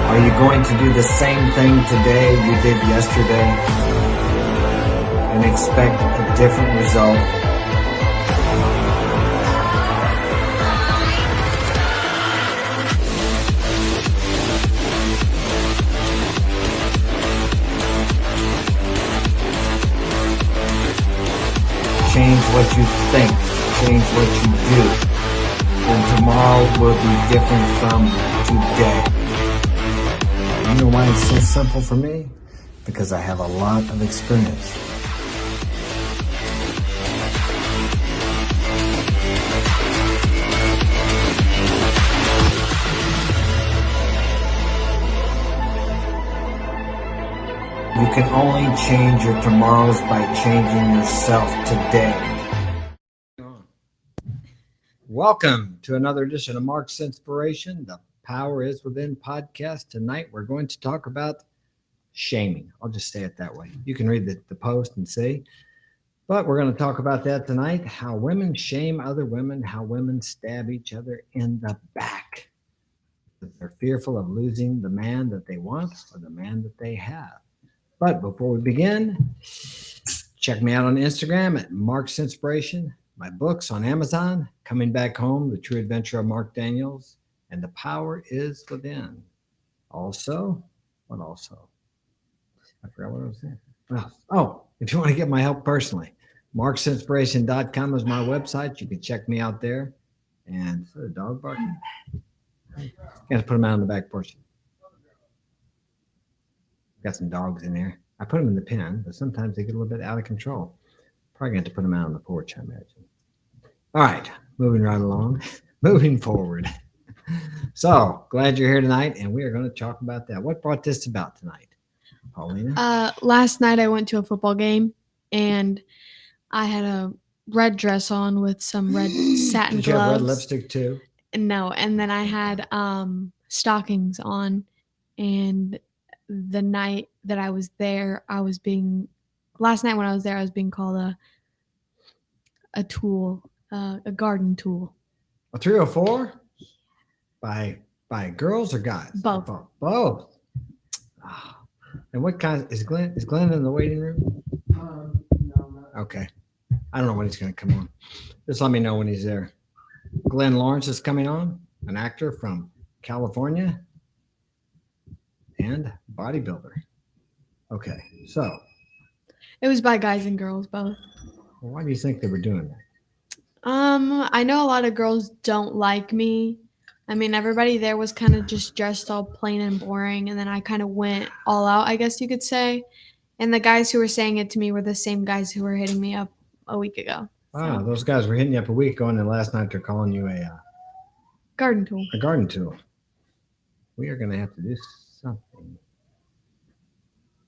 Are you going to do the same thing today you did yesterday and expect a different result? Change what you think, change what you do, and tomorrow will be different from today. You know why it's so simple for me? Because I have a lot of experience. You can only change your tomorrows by changing yourself today. Welcome to another edition of Mark's Inspiration, the Power is Within podcast. Tonight we're going to talk about shaming. I'll just say it that way. You can read the post and see. But we're going to talk about that tonight, how women shame other women, how women stab each other in the back. They're fearful of losing the man that they want or the man that they have. But before we begin, check me out on Instagram at Mark's Inspiration, my books on Amazon, Coming Back Home, The True Adventure of Mark Daniels, and The Power is Within. Also, what also? I forgot what I was saying. Oh, if you want to get my help personally, marksinspiration.com is my website. You can check me out there. And is there a dog barking? Got to put him out on the back porch. Got some dogs in there. I put them in the pen, but sometimes they get a little bit out of control. Probably going to put them out on the porch, I imagine. All right, moving right along, moving forward. So glad you're here tonight, and we are going to talk about that. What brought this about tonight, Paulina? Last night I went to a football game, and I had a red dress on with some red satin gloves. Did you have red lipstick too? No, and then I had stockings on, and the night that I was there, last night when I was there, I was being called a tool, a garden tool. A 304? By girls or guys? Both. Both. Oh. And what kind is Glenn in the waiting room? No. Okay. I don't know when he's going to come on. Just let me know when he's there. Glenn Lawrence is coming on, an actor from California and bodybuilder. Okay, so. It was by guys and girls, both. Well, why do you think they were doing that? I know a lot of girls don't like me. I mean, everybody there was kind of just dressed all plain and boring, and then I kind of went all out, I guess you could say. And the guys who were saying it to me were the same guys who were hitting me up a week ago. Wow, those guys were hitting you up a week ago, and then last night they're calling you a garden tool. A garden tool. We are going to have to do something.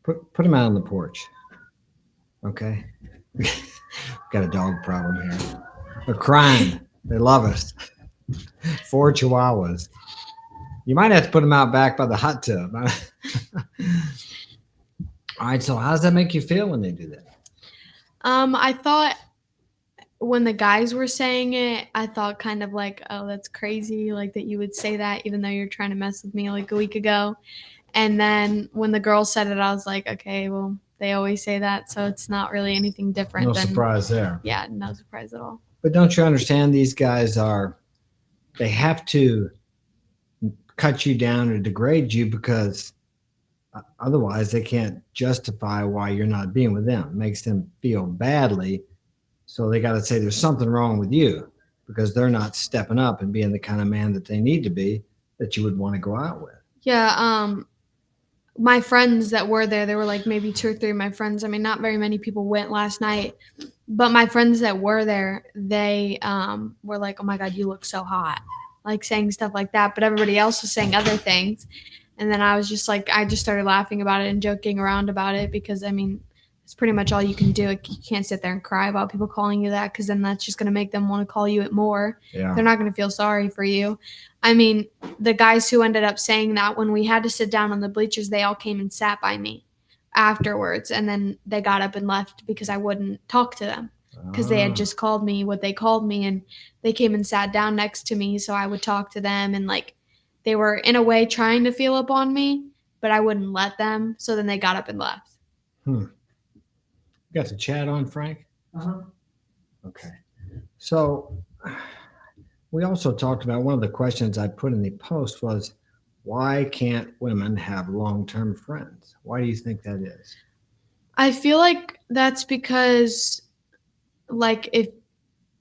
Put them out on the porch. Okay? Got a dog problem here. They're crying. They love us. 4 Chihuahuas. You might have to put them out back by the hot tub. All right, so how does that make you feel when they do that? I thought when the guys were saying it, I thought kind of like, oh, that's crazy, like that you would say that even though you're trying to mess with me like a week ago. And then when the girls said it, I was like, okay, well, they always say that, so it's not really anything different. No surprise there. Yeah, no surprise at all. But don't you understand these guys they have to cut you down or degrade you because otherwise they can't justify why you're not being with them. It makes them feel badly. So they got to say there's something wrong with you because they're not stepping up and being the kind of man that they need to be that you would want to go out with. Yeah. My friends that were there were like maybe 2 or 3 of my friends. I mean, not very many people went last night, but my friends that were there, they were like, oh my God, you look so hot, like saying stuff like that. But everybody else was saying other things. And then I was just like, I just started laughing about it and joking around about it because, I mean, it's pretty much all you can do. You can't sit there and cry about people calling you that because then that's just going to make them want to call you it more. Yeah. They're not going to feel sorry for you. I mean, the guys who ended up saying that, when we had to sit down on the bleachers, they all came and sat by me afterwards. And then they got up and left because I wouldn't talk to them because they had just called me what they called me. And they came and sat down next to me so I would talk to them. And like they were in a way trying to feel up on me, but I wouldn't let them. So then they got up and left. You got the chat on, Frank? Uh-huh. Okay. So we also talked about one of the questions I put in the post was, why can't women have long-term friends? Why do you think that is? I feel like that's because, like, if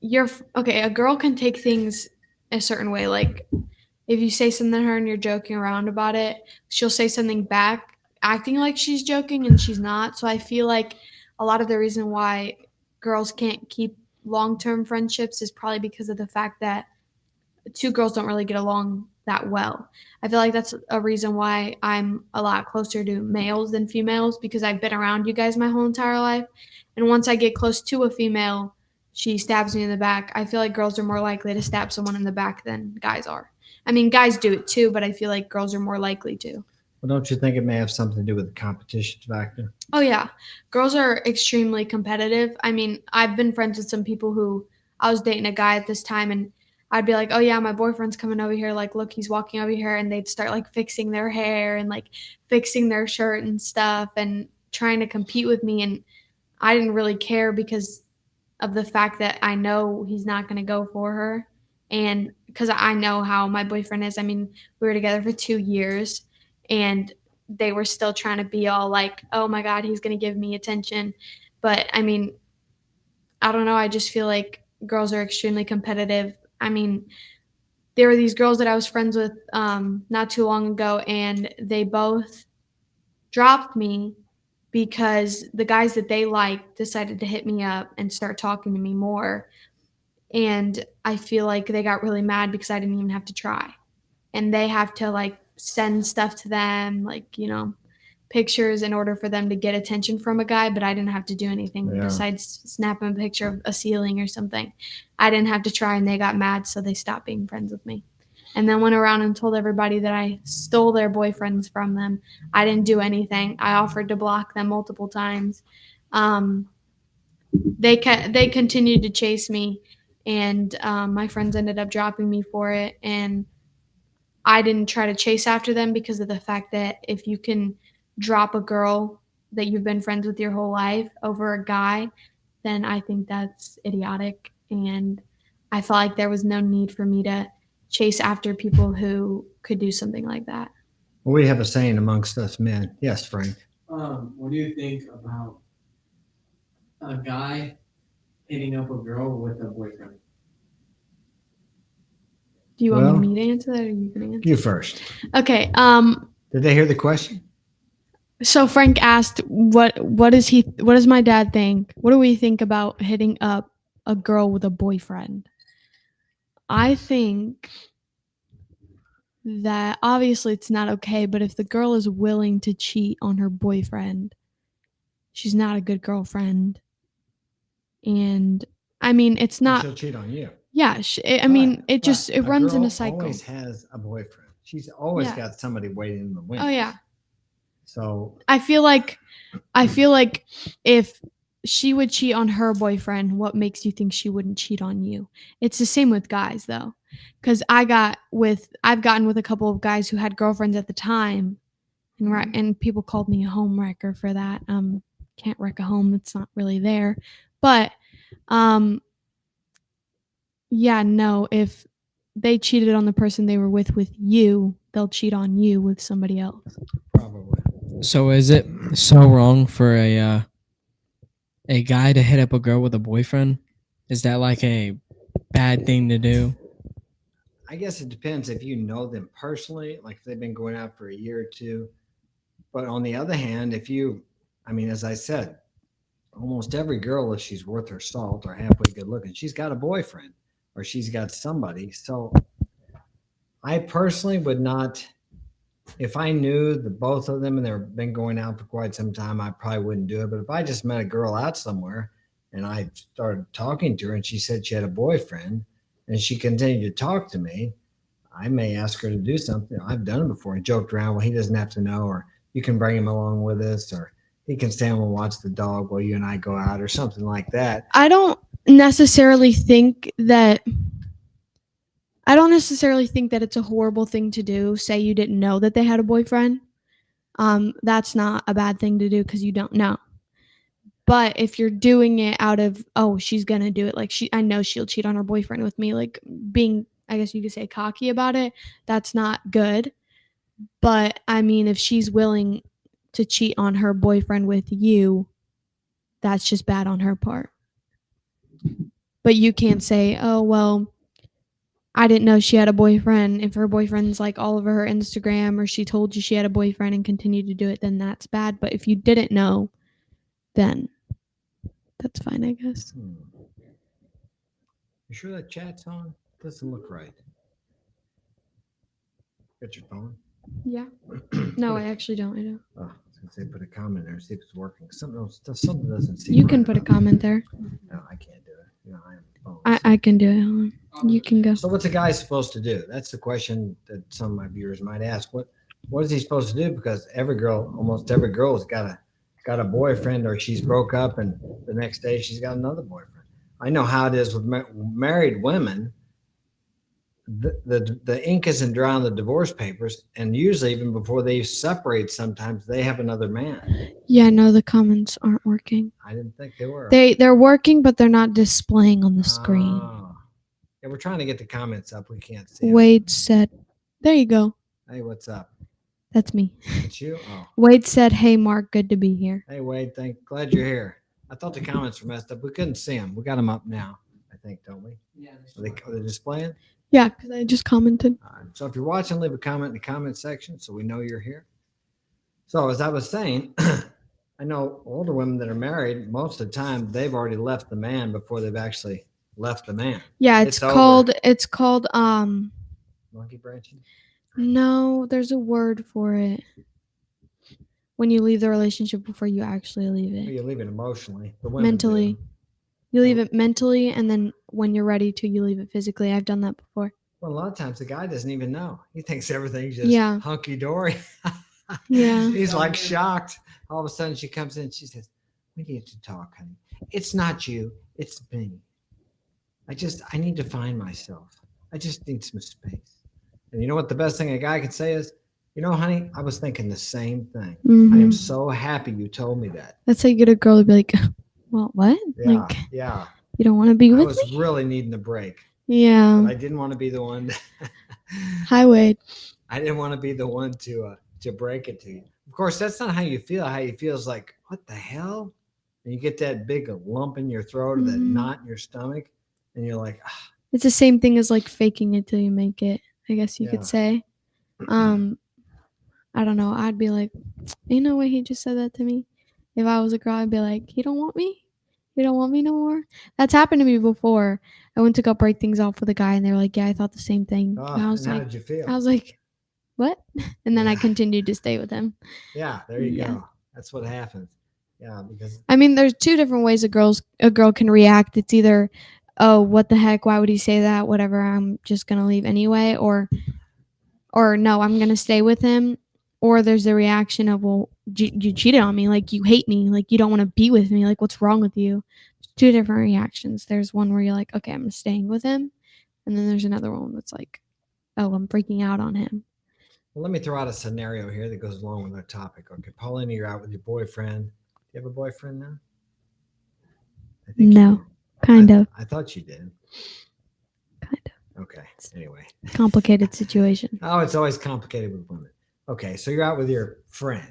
you're okay, a girl can take things a certain way. Like, if you say something to her and you're joking around about it, she'll say something back, acting like she's joking and she's not. So I feel like a lot of the reason why girls can't keep long-term friendships is probably because of the fact that two girls don't really get along that well. I feel like that's a reason why I'm a lot closer to males than females, because I've been around you guys my whole entire life. And once I get close to a female, she stabs me in the back. I feel like girls are more likely to stab someone in the back than guys are. I mean, guys do it too, but I feel like girls are more likely to. Well, don't you think it may have something to do with the competition factor? Oh, yeah. Girls are extremely competitive. I mean, I've been friends with some people who I was dating a guy at this time, and I'd be like, oh, yeah, my boyfriend's coming over here. Like, look, he's walking over here. And they'd start, like, fixing their hair and, like, fixing their shirt and stuff and trying to compete with me. And I didn't really care because of the fact that I know he's not going to go for her. And because I know how my boyfriend is. I mean, we were together for 2 years, and they were still trying to be all like, oh my God, he's going to give me attention. But I mean, I don't know. I just feel like girls are extremely competitive. I mean, there were these girls that I was friends with not too long ago, and they both dropped me because the guys that they liked decided to hit me up and start talking to me more. And I feel like they got really mad because I didn't even have to try. And they have to like send stuff to them, like, you know, pictures in order for them to get attention from a guy, but I didn't have to do anything besides snap them a picture of a ceiling or something. I didn't have to try, and they got mad, so they stopped being friends with me. And then went around and told everybody that I stole their boyfriends from them. I didn't do anything. I offered to block them multiple times. They continued to chase me, and my friends ended up dropping me for it. And I didn't try to chase after them because of the fact that if you can drop a girl that you've been friends with your whole life over a guy, then I think that's idiotic. And I felt like there was no need for me to chase after people who could do something like that. Well, we have a saying amongst us men. Yes, Frank. What do you think about a guy hitting up a girl with a boyfriend? Do you want me to answer that, or are you going to answer? You first. Okay. Did they hear the question? So Frank asked, what does my dad think? What do we think about hitting up a girl with a boyfriend? I think that obviously it's not okay, but if the girl is willing to cheat on her boyfriend, she's not a good girlfriend. And I mean, it's not. She'll cheat on you. Yeah, I mean, it runs in a cycle. Always has a boyfriend. She's always got somebody waiting in the windows. Oh yeah. So I feel like if she would cheat on her boyfriend, what makes you think she wouldn't cheat on you? It's the same with guys though. Because I've gotten with a couple of guys who had girlfriends at the time, and people called me a home wrecker for that. Can't wreck a home that's not really there. But yeah, no, if they cheated on the person they were with you, they'll cheat on you with somebody else. probably. So is it so wrong for a guy to hit up a girl with a boyfriend? Is that like a bad thing to do? I guess it depends if you know them personally, like if they've been going out for a year or two. But on the other hand, as I said, almost every girl, if she's worth her salt or halfway good looking, she's got a boyfriend or she's got somebody. So I personally would not, if I knew the both of them and they've been going out for quite some time, I probably wouldn't do it. But if I just met a girl out somewhere and I started talking to her and she said she had a boyfriend and she continued to talk to me, I may ask her to do something. I've done it before and joked around. Well, he doesn't have to know, or you can bring him along with us, or he can stay home and watch the dog while you and I go out, or something like that. I don't necessarily think that I don't necessarily think that it's a horrible thing to do. Say you didn't know that they had a boyfriend. That's not a bad thing to do because you don't know. But if you're doing it out of, oh, she's gonna do it, like I know she'll cheat on her boyfriend with me, like being, I guess you could say, cocky about it, that's not good. But I mean, if she's willing to cheat on her boyfriend with you, that's just bad on her part. But you can't say, oh, well, I didn't know she had a boyfriend. If her boyfriend's like all over her Instagram, or she told you she had a boyfriend and continued to do it, then that's bad. But if you didn't know, then that's fine, I guess. You sure that chat's on? Doesn't look right. Got your phone? Yeah. No, I actually don't. I don't. Oh, I was gonna say put a comment there, see if it's working. Something doesn't seem. You can right put a about it. comment there. No, I can't do it. You know, I have a phone. I can do it. Hold on. You can go. So what's a guy supposed to do? That's the question that some of my viewers might ask. What is he supposed to do? Because almost every girl's got a boyfriend, or she's broke up and the next day she's got another boyfriend. I know how it is with married women. The ink isn't dry on the divorce papers, and usually even before they separate, sometimes they have another man. Yeah, no, the comments aren't working. I didn't think they were. They're working, but they're not displaying on the screen. Oh. Yeah, we're trying to get the comments up. We can't see 'em. Wade said, "There you go. Hey, what's up? That's me." It's you? Oh. Wade said, "Hey, Mark, good to be here." Hey, Wade, glad you're here. I thought the comments were messed up. We couldn't see them. We got them up now, I think, don't we? Yeah. Are they displaying? Yeah, because I just commented. So if you're watching, leave a comment in the comment section so we know you're here. So as I was saying, I know older women that are married, most of the time they've already left the man before they've actually left the man. Yeah, It's it's called Monkey branching? no, there's a word for it. When you leave the relationship before you actually leave Well, it. you leave it emotionally. The women Mentally. do. You leave it mentally, and then when you're ready to, you leave it physically. I've done that before. Well, a lot of times the guy doesn't even know. He thinks everything's just Yeah. hunky dory. Yeah. He's like shocked. All of a sudden she comes in, she says, "We need to talk, honey. It's not you, it's me. I need to find myself. I just need some space." And you know what the best thing a guy could say is, "You know, honey, I was thinking the same thing. I am Mhm. so happy you told me that." That's how you get a girl to be like, "Well, what? Yeah, Like, yeah. you don't want to be I with was me?" really needing a break, Yeah. but I didn't want to be the one. Hi, Wade. I didn't want to be the one to break it to you. Of course, that's not how you feel. How you feel is like, what the hell? And you get that big lump in your throat or that Mhm. knot in your stomach, and you're like, ah. It's the same thing as like faking it till you make it, I guess you Yeah. could say. I don't know. I'd be like, you know what? He just said that to me. If I was a girl, I'd be like, he don't want me? You don't want me no more? That's happened to me before. I went to go break things off with a guy, and they were like, yeah, I thought the same thing. Oh, And I was and how like, did you feel? what? And then I Yeah. continued to stay with him. Yeah, there you Yeah. go. That's what happens. Yeah, because I mean, there's two different ways a girl can react. It's either, oh, what the heck? Why would he say that? Whatever. I'm just gonna leave anyway, or no, I'm gonna stay with him. Or there's the reaction of, well, you cheated on me, like you hate me, like you don't want to be with me, like what's wrong with you? Two different reactions. There's one where you're like, okay, I'm staying with him, and then there's another one that's like, oh, I'm freaking out on him. well, let me throw out a scenario here that goes along with our topic. Okay, Paulina, you're out with your boyfriend. Do you have a boyfriend now? I think you No, do. kind of I thought you did. Okay. Anyway. complicated situation. Oh, it's always complicated with women. Okay, so you're out with your friend,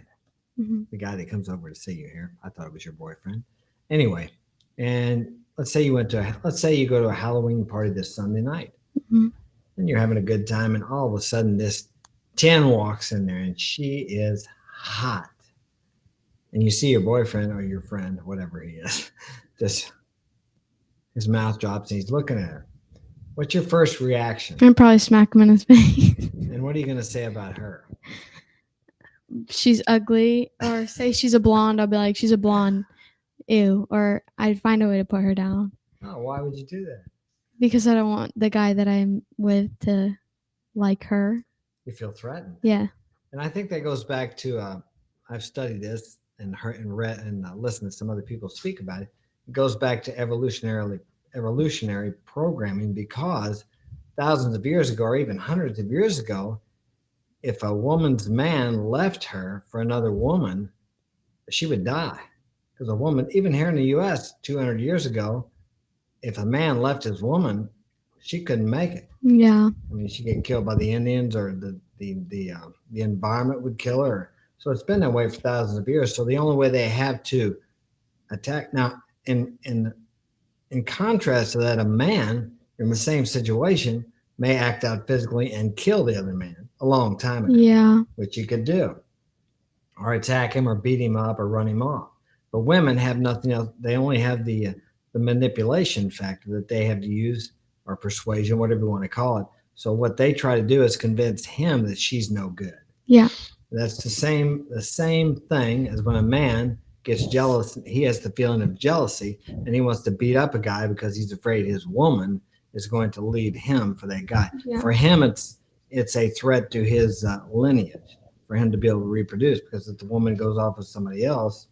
Mhm. the guy that comes over to see you here. I thought it was your boyfriend. Anyway, and let's say you go to a Halloween party this Sunday night, Mhm. and you're having a good time, and all of a sudden this 10 walks in there, and she is hot, and you see your boyfriend or your friend, whatever he is, just his mouth drops, and he's looking at her. What's your first reaction? I'd probably smack him in his face. And what are you going to say about her? She's ugly, or say she's a blonde, I'll be like, she's a blonde, ew, or I'd find a way to put her down Oh, why would you do that? because I don't want the guy that I'm with to like her. You feel threatened. Yeah. And I think that goes back to I've studied this and heard and read and listened to some other people speak about it. It goes back to evolutionary programming, because thousands of years ago or even hundreds of years ago, if a woman's man left her for another woman, she would die. Because a woman, even here in the US 200 years ago, if a man left his woman, she couldn't make it. Yeah. I mean, she'd get killed by the Indians, or the environment would kill her. So it's been that way for thousands of years. So the only way they have to attack now, in contrast to that, a man in the same situation may act out physically and kill the other man a long time ago, Yeah. which you could do, or attack him, or beat him up, or run him off. But women have nothing else. They only have the manipulation factor that they have to use, or persuasion, whatever you want to call it. So what they try to do is convince him that she's no good. Yeah. That's the same thing as when a man gets jealous. He has the feeling of jealousy, and he wants to beat up a guy because he's afraid his woman is going to leave him for that guy. Yeah. For him, it's a threat to his lineage, for him to be able to reproduce. Because if the woman goes off with somebody else,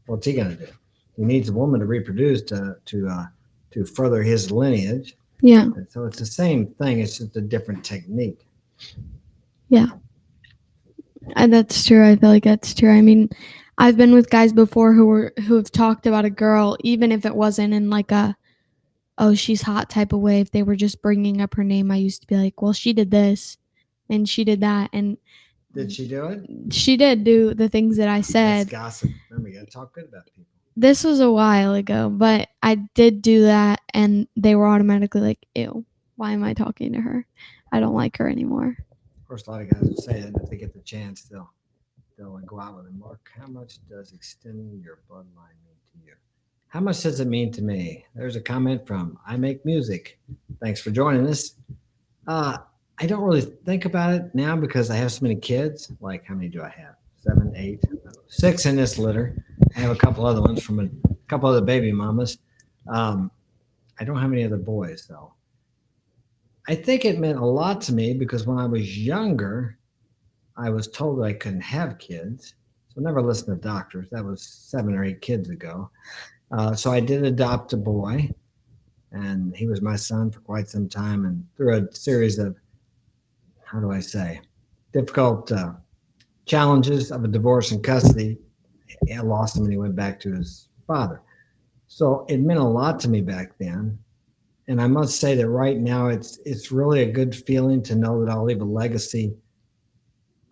what's he going to do? He needs a woman to reproduce to further his lineage. Yeah. And so it's the same thing. It's just a different technique. And that's true. I feel like that's true. I mean, I've been with guys before who have talked about a girl, even if it wasn't in like a, oh, she's hot type of way. If they were just bringing up her name, I used to be like, well, she did this and she did that. And Did she do it? she did do the things that I That's said. gossip. Remember, you got to talk good about people. This was a while ago, but I did do that. And they were automatically like, ew, why am I talking to her? I don't like her anymore. Of course, a lot of guys will say that if they get the chance, they'll go out with him. Mark, how much does extending your bloodline mean to you? How much does it mean to me? There's a comment from I Make Music. Thanks for joining us. I don't really think about it now because I have so many kids. Like, how many do I have? 7, 8, 6 in this litter. I have a couple other ones from a couple other baby mamas. I don't have any other boys, though. I think it meant a lot to me because when I was younger, I was told that I couldn't have kids. So I never listened to doctors. That was 7 or 8 kids ago. So I did adopt a boy, and he was my son for quite some time. And through a series of, how do I say, difficult challenges of a divorce and custody, I lost him and he went back to his father. So it meant a lot to me back then. And I must say that right now it's really a good feeling to know that I'll leave a legacy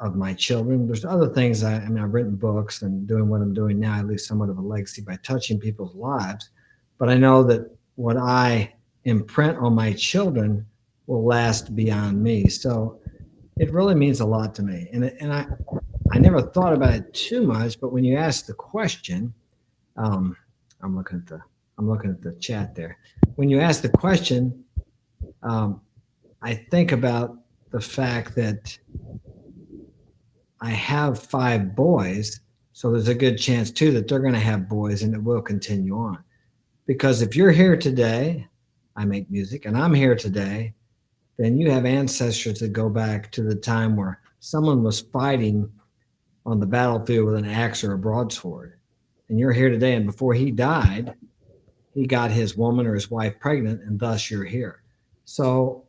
of my children. There's other things. I've written books and doing what I'm doing now. I leave somewhat of a legacy by touching people's lives. But I know that what I imprint on my children will last beyond me. So it really means a lot to me. And I never thought about it too much. But when you ask the question, I'm looking at the chat there. When you ask the question, I think about the fact that I have 5 boys, so there's a good chance too that they're going to have boys, and it will continue on. Because if you're here today, I make music, and I'm here today, then you have ancestors that go back to the time where someone was fighting on the battlefield with an axe or a broadsword, and you're here today, and before he died, he got his woman or his wife pregnant, and thus you're here. So,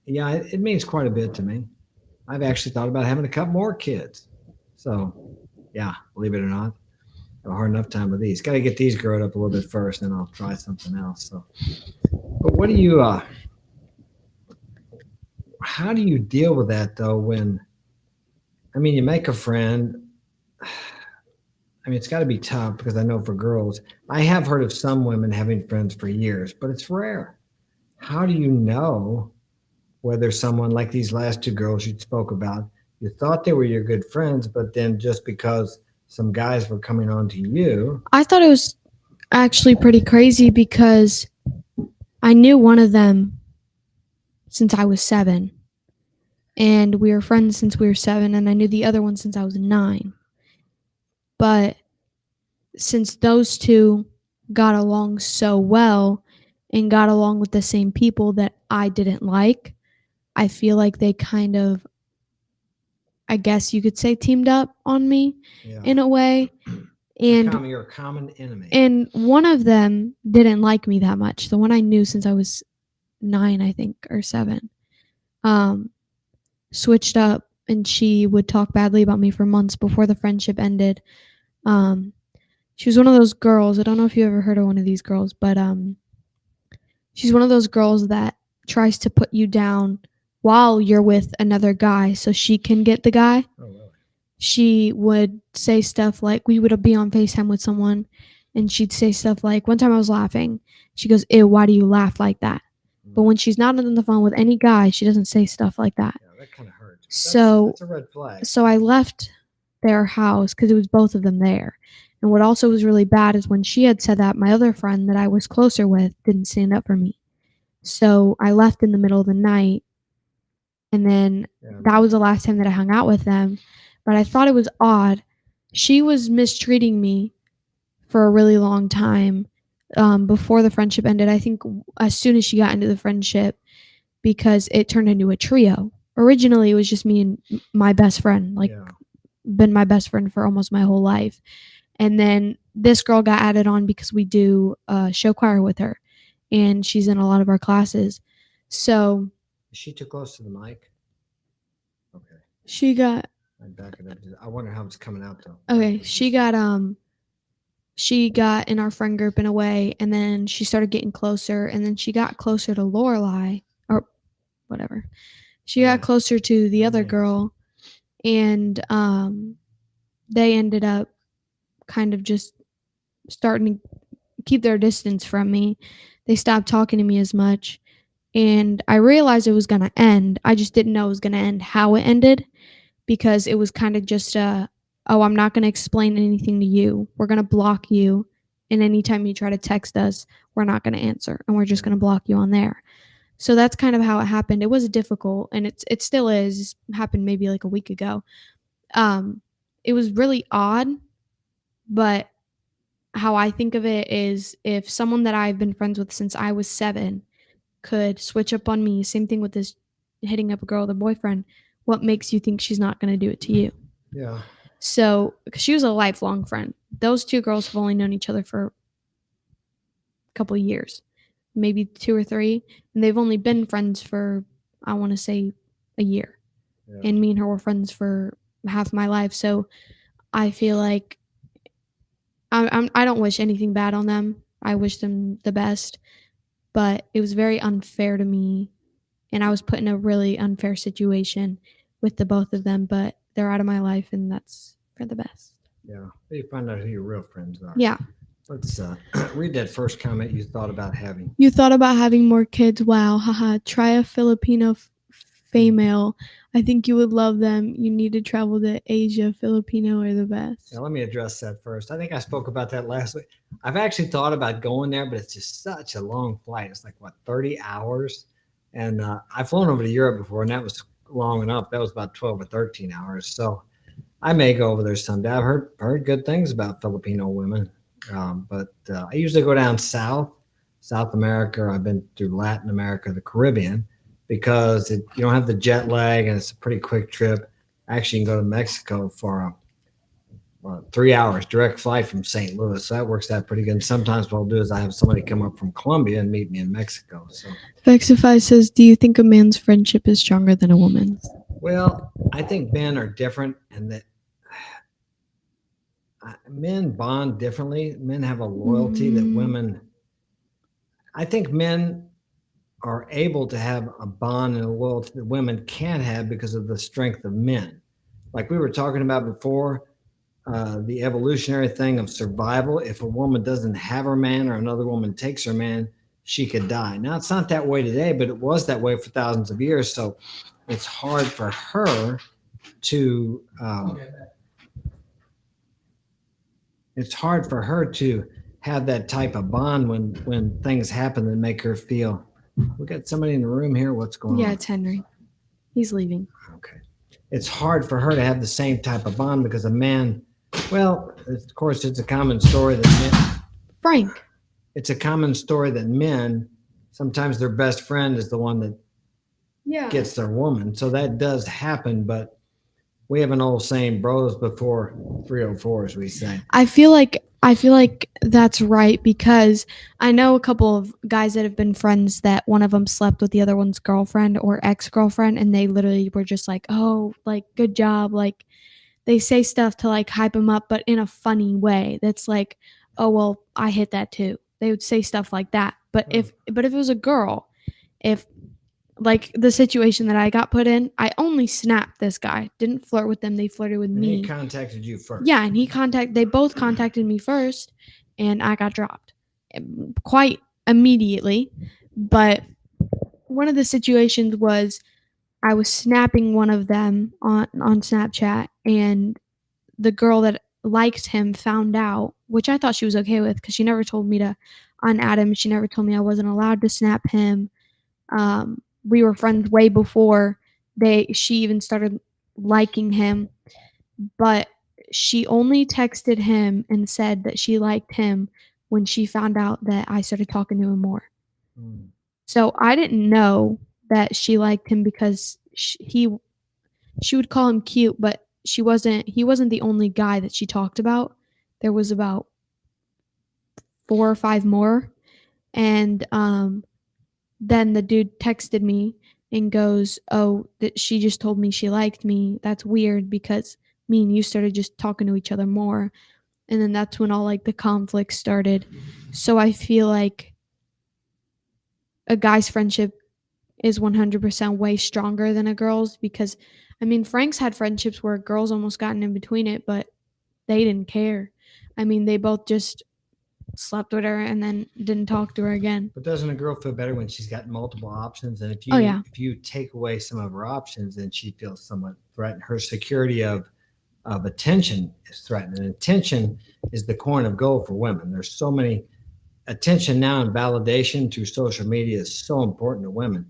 yeah, it means quite a bit to me. I've actually thought about having a couple more kids. So, yeah, believe it or not, I have a hard enough time with these. Got to get these growing up a little bit first, and then I'll try something else. So, but what do you, how do you deal with that though? When, you make a friend. It's got to be tough because I know for girls, I have heard of some women having friends for years, but it's rare. How do you know whether someone like these last 2 girls you spoke about, you thought they were your good friends, but then just because some guys were coming on to you? I thought it was actually pretty crazy because I knew one of them since I was 7. And we were friends since we were 7, and I knew the other one since I was 9. But since those 2 got along so well and got along with the same people that I didn't like, I feel like they kind of, I guess you could say, teamed up on me in a way. And you're a common enemy. And one of them didn't like me that much. The one I knew since I was 9, I think, or 7, switched up, and she would talk badly about me for months before the friendship ended. She was one of those girls. I don't know if you ever heard of one of these girls, but she's one of those girls that tries to put you down while you're with another guy so she can get the guy. Oh, really? She would say stuff like, we would be on FaceTime with someone, and she'd say stuff like, one time I was laughing. She goes, ew, why do you laugh like that? But when she's not on the phone with any guy, she doesn't say stuff like that. Yeah, that kind of hurts. So That's a red flag. So I left their house because it was both of them there. And what also was really bad is when she had said that, my other friend that I was closer with didn't stand up for me. So I left in the middle of the night. And then Yeah. that was the last time that I hung out with them. But I thought it was odd. She was mistreating me for a really long time before the friendship ended. I think as soon as she got into the friendship, because it turned into a trio. Originally, it was just me and my best friend, like Yeah. been my best friend for almost my whole life. And then this girl got added on because we do show choir with her, and she's in a lot of our classes. So Is she too close to the mic? Okay. she got I'd back it up. I wonder how it's coming out though. okay. She got in our friend group in a way, and then she started getting closer, and then she got closer to Lorelai or whatever. She got closer to the other girl, and they ended up kind of just starting to keep their distance from me. They stopped talking to me as much, and I realized it was going to end. I just didn't know it was going to end how it ended, because it was kind of just oh, I'm not going to explain anything to you. We're going to block you, and anytime you try to text us, we're not going to answer, and we're just going to block you on there. So that's kind of how it happened. It was difficult, and it still is. It happened maybe like a week ago. It was really odd, but how I think of it is, if someone that I've been friends with since I was 7 could switch up on me, same thing with this hitting up a girl with a boyfriend, what makes you think she's not going to do it to you? Yeah. So, because she was a lifelong friend. Those two girls have only known each other for a couple of years, maybe 2 or 3, and they've only been friends for, I want to say, a year. Yeah. And me and her were friends for half my life. So I feel like I don't wish anything bad on them. I wish them the best, but it was very unfair to me, and I was put in a really unfair situation with the both of them. But they're out of my life, and that's for the best. Yeah. You find out who your real friends are. Yeah. Let's read that first comment you thought about having. You thought about having more kids. Wow. Haha. Try a Filipino female. I think you would love them. You need to travel to Asia. Filipino are the best. Now, let me address that first. I think I spoke about that last week. I've actually thought about going there, but it's just such a long flight. It's like, what, 30 hours? And I've flown over to Europe before, and that was long enough. That was about 12 or 13 hours. So I may go over there someday. I've heard good things about Filipino women. But I usually go down South America. I've been through Latin America, the Caribbean, because you don't have the jet lag, and it's a pretty quick trip. Actually, you can go to Mexico for 3 hours direct flight from St. Louis. So that works out pretty good. And sometimes what I'll do is I have somebody come up from Colombia and meet me in Mexico. So Vexify says, do you think a man's friendship is stronger than a woman's? Well, I think men are different, and that men bond differently. Men have a loyalty that women. I think men are able to have a bond and a loyalty that women can't have because of the strength of men. Like we were talking about before, the evolutionary thing of survival. If a woman doesn't have her man or another woman takes her man, she could die. Now, it's not that way today, but it was that way for thousands of years. So it's hard for her to have that type of bond when things happen that make her feel. We got somebody in the room here. What's going on? Yeah, it's Henry. He's leaving. Okay. It's hard for her to have the same type of bond because a man, well, of course, it's a common story that Frank. It's a common story that men, sometimes their best friend is the one that gets their woman. So that does happen, but we have an old saying, bros before 304, as we say. I feel like that's right, because I know a couple of guys that have been friends that one of them slept with the other one's girlfriend or ex-girlfriend, and they literally were just like, "Oh, like good job." Like they say stuff to like hype them up, but in a funny way. That's like, "Oh, well, I hit that too." They would say stuff like that. But if it was a girl, if like the situation that I got put in, I only snapped this guy. Didn't flirt with them. They flirted with And me. he contacted you first. Yeah, and they both contacted me first, and I got dropped quite immediately. But one of the situations was I was snapping one of them on Snapchat, and the girl that liked him found out, which I thought she was okay with, because she never told me to unadd him. She never told me I wasn't allowed to snap him. We were friends way before she even started liking him, but she only texted him and said that she liked him when she found out that I started talking to him more. Mm. So I didn't know that she liked him because she would call him cute, but he wasn't the only guy that she talked about. There was about 4 or 5 more, and then the dude texted me and goes, "Oh, that she just told me she liked me. That's weird because me and you started just talking to each other more." And then that's when all like the conflict started. So I feel like a guy's friendship is 100% way stronger than a girl's, because I mean, Frank's had friendships where girls almost gotten in between it, but they didn't care. I mean, they both just slept with her and then didn't talk to her again. But doesn't a girl feel better when she's got multiple options? And Oh, yeah. if you take away some of her options, then she feels somewhat threatened. Her security of attention is threatened. And attention is the coin of gold for women. There's so many attention now, and validation through social media is so important to women.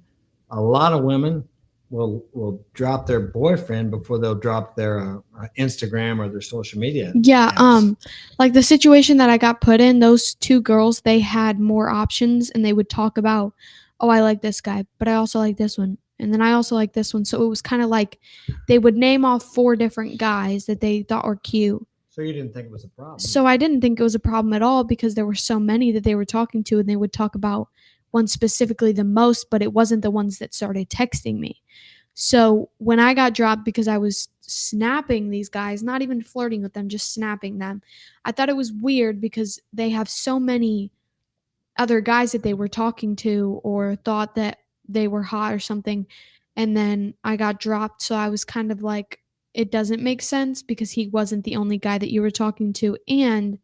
A lot of women will drop their boyfriend before they'll drop their Instagram or their social media. Yeah, apps. like the situation that I got put in, those 2 girls, they had more options, and they would talk about, "Oh, I like this guy, but I also like this one, and then I also like this one." So it was kind of like they would name off 4 different guys that they thought were cute. So you didn't think it was a problem? So I didn't think it was a problem at all, because there were so many that they were talking to, and they would talk about one specifically the most, but it wasn't the ones that started texting me. So when I got dropped because I was snapping these guys, not even flirting with them, just snapping them, I thought it was weird because they have so many other guys that they were talking to or thought that they were hot or something. And then I got dropped. So I was kind of like, it doesn't make sense because he wasn't the only guy that you were talking to. And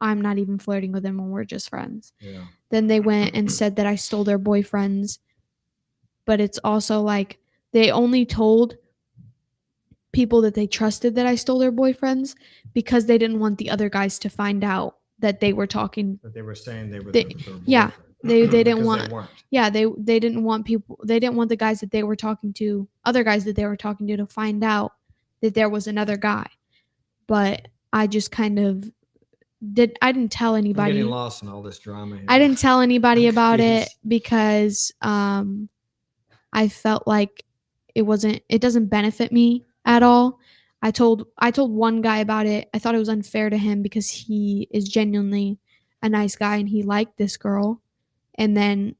I'm not even flirting with him when we're just friends. Yeah. Then they went and said that I stole their boyfriends. But it's also like they only told people that they trusted that I stole their boyfriends because they didn't want the other guys to find out that they were talking. But they were saying they were They- their yeah, boyfriend. they didn't Because want- they weren't. Yeah, they didn't want people. They didn't want the guys that they were talking to, other guys that they were talking to find out that there was another guy. But I just kind of I didn't tell I'm anybody. getting lost in all this drama here. I didn't tell anybody I'm about it confused. because I felt like it doesn't benefit me at all. I told one guy about it. I thought it was unfair to him because he is genuinely a nice guy and he liked this girl. And then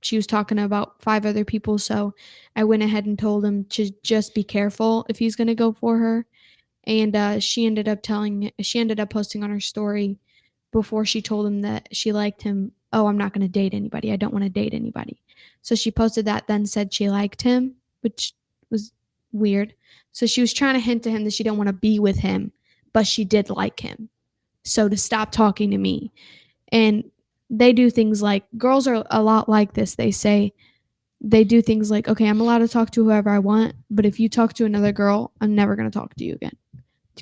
she was talking about 5 other people, so I went ahead and told him to just be careful if he's going to go for her. And she ended up posting on her story before she told him that she liked him, "Oh, I'm not going to date anybody. I don't want to date anybody." So she posted that, then said she liked him, which was weird. So she was trying to hint to him that she didn't want to be with him, but she did like him. So to stop talking to me. And they do things like, girls are a lot like this. They say, they do things like, "Okay, I'm allowed to talk to whoever I want, but if you talk to another girl, I'm never going to talk to you again."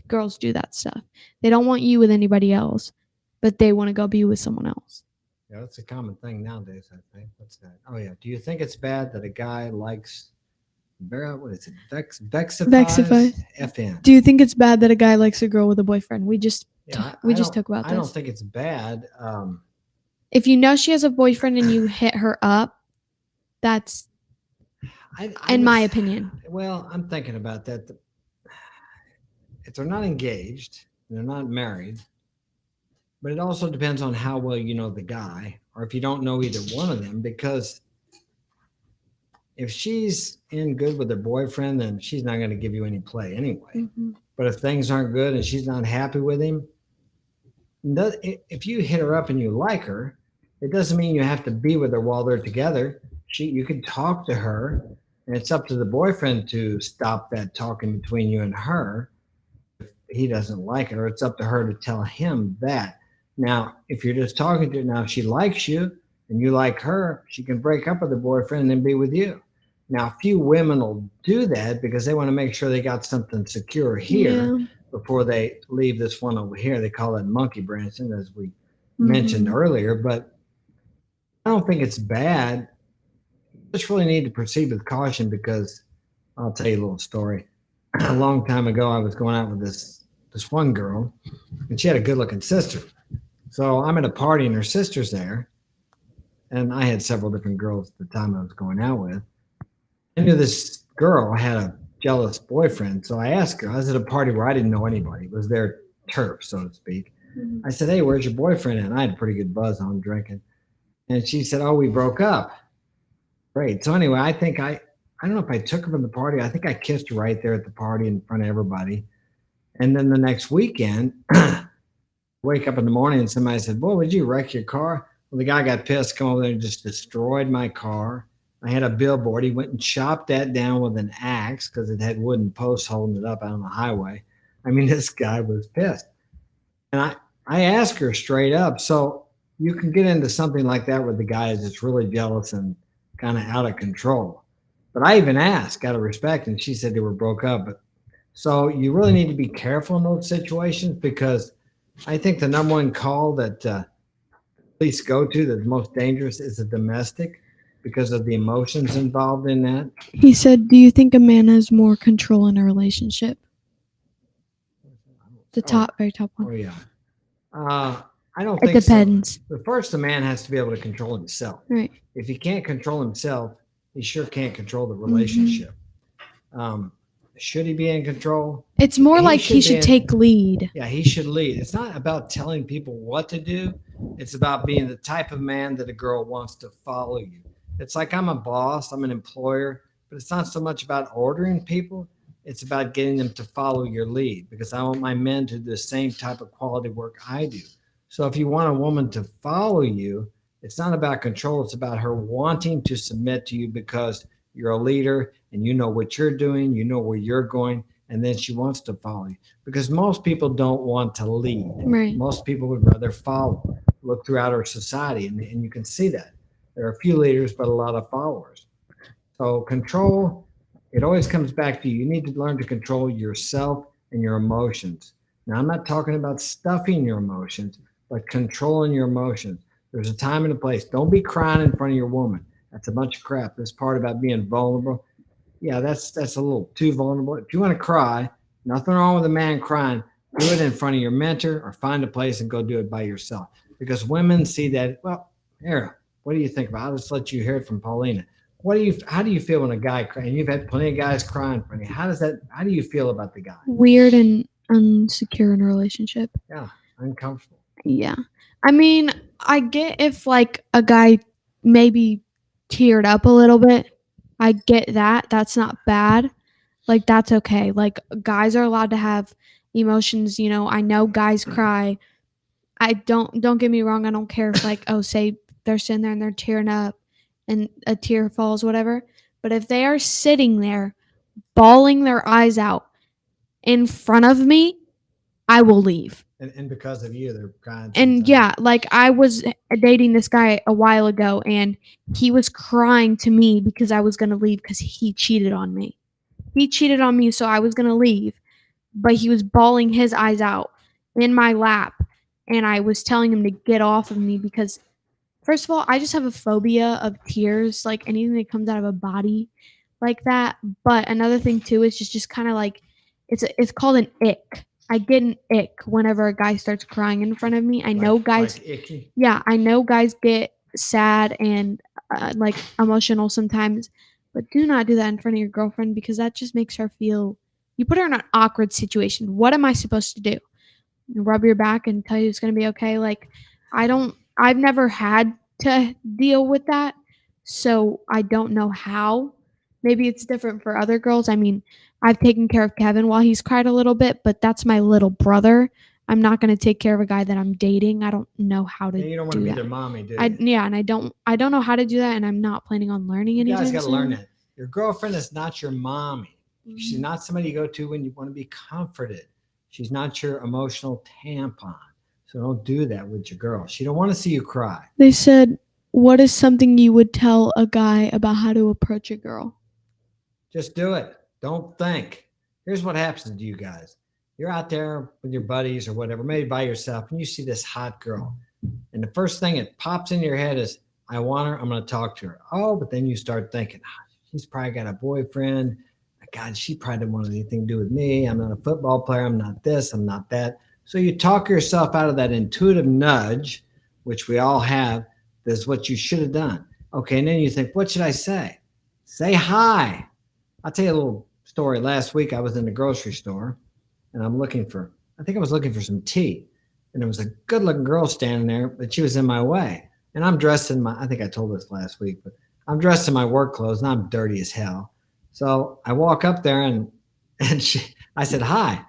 Girls do that stuff. They don't want you with anybody else, but they want to go be with someone else. Yeah, that's a common thing nowadays, I think. What's that? Oh, yeah. Do you think it's bad that a guy likes, what is it? Vexifies? FN. Do you think it's bad that a guy likes a girl with a boyfriend? We just Yeah, talked about this. I don't think it's bad. If you know she has a boyfriend and you hit her up, that's, in my opinion. Well, I'm thinking about that. they're not engaged, they're not married, but it also depends on how well you know the guy, or if you don't know either one of them, because if she's in good with her boyfriend, then she's not going to give you any play anyway. Mm-hmm. But if things aren't good and she's not happy with him, if you hit her up and you like her, it doesn't mean you have to be with her while they're together. You can talk to her, and it's up to the boyfriend to stop that talking between you and her. If he doesn't like it, or it's up to her to tell him that. Now, if you're just talking to her, now if she likes you and you like her, she can break up with the boyfriend and then be with you. Now, few women will do that because they want to make sure they got something secure here before they leave this one over here. They call it monkey branching, as we mentioned earlier. But I don't think it's bad. You just really need to proceed with caution, because I'll tell you a little story. A long time ago, I was going out with this one girl, and she had a good-looking sister. So I'm at a party, and her sister's there, and I had several different girls at the time I was going out with. I knew this girl had a jealous boyfriend, so I asked her. I was at a party where I didn't know anybody. It was their turf, so to speak. I said, "Hey, where's your boyfriend?" And I had a pretty good buzz on drinking. And she said, "Oh, we broke up." Great. So anyway, I think I don't know if I took her from the party. I think I kissed her right there at the party in front of everybody. And then the next weekend, wake up in the morning and somebody said, "Boy, would you wreck your car?" Well, the guy got pissed, come over there and just destroyed my car. I had a billboard. He went and chopped that down with an axe because it had wooden posts holding it up out on the highway. I mean, this guy was pissed. And I asked her straight up, so you can get into something like that with the guy that's really jealous and kind of out of control. But I even asked out of respect, and she said they were broke up. But so you really need to be careful in those situations, because I think the number one call that police go to that's most dangerous is a domestic, because of the emotions involved in that. He said, "Do you think a man has more control in a relationship?" The very top one. Oh yeah. I don't It think depends. so. But first, the man has to be able to control himself. Right. If he can't control himself, he sure can't control the relationship. Should he be in control? It's more like he should take lead. Yeah, he should lead. It's not about telling people what to do. It's about being the type of man that a girl wants to follow you. It's like I'm a boss, I'm an employer, but it's not so much about ordering people. It's about getting them to follow your lead, because I want my men to do the same type of quality work I do. So if you want a woman to follow you, it's not about control. It's about her wanting to submit to you because you're a leader and you know what you're doing, you know where you're going, and then she wants to follow you. Because most people don't want to lead. Right. Most people would rather follow. Look throughout our society, and you can see that. There are a few leaders, but a lot of followers. So control, it always comes back to you. You need to learn to control yourself and your emotions. Now, I'm not talking about stuffing your emotions, but controlling your emotions. There's a time and a place. Don't be crying in front of your woman. That's a bunch of crap. This part about being vulnerable, yeah, that's a little too vulnerable. If you want to cry, nothing wrong with a man crying. Do it in front of your mentor, or find a place and go do it by yourself. Because women see that, well, here, what do you think about it? I'll just let you hear it from Paulina. How do you feel when a guy cries? And you've had plenty of guys crying for you. How do you feel about the guy? Weird and unsecure in a relationship. Yeah, uncomfortable. Yeah. I mean, I get if like a guy maybe teared up a little bit. I get that. That's not bad. Like, that's okay. Like, guys are allowed to have emotions. You know, I know guys cry. Don't get me wrong. I don't care if like, oh, say they're sitting there and they're tearing up and a tear falls, whatever. But if they are sitting there bawling their eyes out in front of me, I will leave. And because of you, they're crying. And yeah, like I was dating this guy a while ago, and he was crying to me because I was going to leave because he cheated on me. He cheated on me, so I was going to leave. But he was bawling his eyes out in my lap, and I was telling him to get off of me because, first of all, I just have a phobia of tears, like anything that comes out of a body like that. But another thing, too, is just kind of like it's called an ick. I get an ick whenever a guy starts crying in front of me. I know guys. Like icky. Yeah, I know guys get sad and like emotional sometimes, but do not do that in front of your girlfriend because that just makes her feel You put her in an awkward situation. What am I supposed to do? Rub your back and tell you it's going to be okay? Like, I've never had to deal with that, so I don't know how. Maybe it's different for other girls. I mean, I've taken care of Kevin while he's cried a little bit, but that's my little brother. I'm not going to take care of a guy that I'm dating. I don't know how to And you don't want do to be that. their mommy, do you? And I don't know how to do that, and I'm not planning on learning You anytime guys got to learn soon. that. Your girlfriend is not your mommy. She's not somebody you go to when you want to be comforted. She's not your emotional tampon. So don't do that with your girl. She don't want to see you cry. They said, what is something you would tell a guy about how to approach a girl? Just do it. Don't think. Here's what happens to you guys. You're out there with your buddies or whatever, maybe by yourself, and you see this hot girl. And the first thing that pops in your head is, I want her. I'm going to talk to her. Oh, but then you start thinking, she's probably got a boyfriend. God, she probably didn't want anything to do with me. I'm not a football player. I'm not this. I'm not that. So you talk yourself out of that intuitive nudge, which we all have. That's what you should have done. Okay, and then you think, what should I say? Say hi. I'll tell you a little story. Last week I was in the grocery store and I think I was looking for some tea. And there was a good looking girl standing there, but she was in my way. And I'm dressed I think I told this last week, but I'm dressed in my work clothes and I'm dirty as hell. So I walk up there and I said, hi.